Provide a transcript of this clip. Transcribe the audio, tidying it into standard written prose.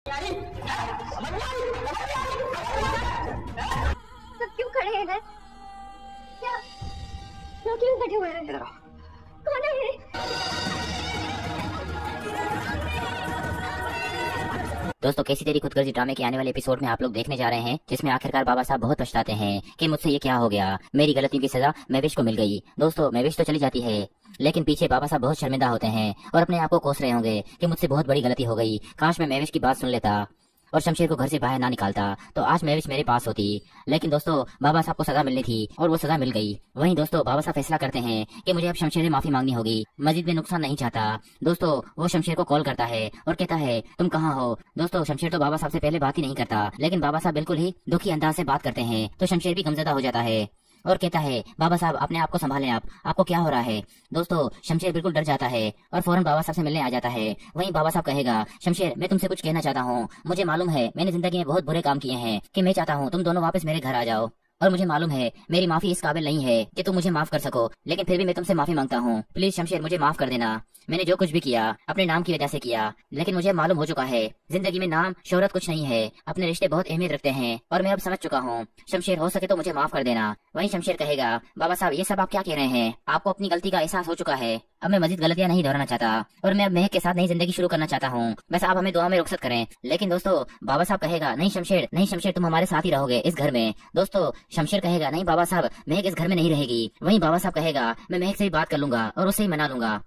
सब क्यों खड़े हैं इधर? क्या क्यों बैठे हुए हैं? इधर आओ। कौन है ये? दोस्तों, कैसी तेरी खुदगर्जी ड्रामे के आने वाले एपिसोड में आप लोग देखने जा रहे हैं, जिसमें आखिरकार बाबा साहब बहुत पछताते हैं कि मुझसे ये क्या हो गया, मेरी गलतियों की सजा महविश को मिल गई। दोस्तों, महविश तो चली जाती है, लेकिन पीछे बाबा साहब बहुत शर्मिंदा होते हैं और अपने आप को कोस रहे होंगे कि मुझसे बहुत बड़ी गलती हो गई। काश मैं महविश की बात सुन लेता और शमशेर को घर से बाहर ना निकालता तो आज महविश मेरे पास होती। लेकिन दोस्तों, बाबा साहब को सजा मिलनी थी और वो सजा मिल गई। वहीं दोस्तों, बाबा साहब फैसला करते हैं कि मुझे अब शमशेर से माफी मांगनी होगी। मस्जिद में नुकसान नहीं चाहता। दोस्तों, वो शमशेर को कॉल करता है और कहता है तुम कहाँ हो। दोस्तों, शमशेर तो बाबा साहब से पहले बात ही नहीं करता, लेकिन बाबा साहब बिल्कुल ही दुखी अंदाज से बात करते हैं तो शमशेर भी गमज़दा हो जाता है और कहता है बाबा साहब अपने आप को संभालें, आपको क्या हो रहा है। दोस्तों, शमशेर बिल्कुल डर जाता है और फौरन बाबा साहब से मिलने आ जाता है। वहीं बाबा साहब कहेगा शमशेर, मैं तुमसे कुछ कहना चाहता हूँ। मुझे मालूम है मैंने जिंदगी में बहुत बुरे काम किए हैं कि मैं चाहता हूँ तुम दोनों वापस मेरे घर आ जाओ, और मुझे मालूम है मेरी माफी इस काबिल नहीं है कि तुम मुझे माफ कर सको, लेकिन फिर भी मैं तुमसे माफी मांगता हूँ। प्लीज शमशेर, मुझे माफ कर देना। मैंने जो कुछ भी किया अपने नाम की वजह से किया, लेकिन मुझे मालूम हो चुका है जिंदगी में नाम शोहरत कुछ नहीं है, अपने रिश्ते बहुत अहमियत रखते हैं और मैं अब समझ चुका हूँ। शमशेर, हो सके तो मुझे माफ कर देना। वहीं शमशेर कहेगा बाबा साहब, ये सब आप क्या कह रहे हैं? आपको अपनी गलती का एहसास हो चुका है। अब मैं मजीद गलतियां नहीं दोहराना चाहता और मैं अब महक के साथ नई जिंदगी शुरू करना चाहता हूँ। बस आप हमें दुआ में रुखसत करें। लेकिन दोस्तों, बाबा साहब कहेगा नहीं शमशेर, नहीं शमशेर, तुम हमारे साथ ही रहोगे इस घर में। दोस्तों, शमशेर कहेगा नहीं बाबा साहब, महक इस घर में नहीं रहेगी। वहीं बाबा साहब कहेगा मैं महक से भी बात कर लूंगा और उससे ही मना लूंगा।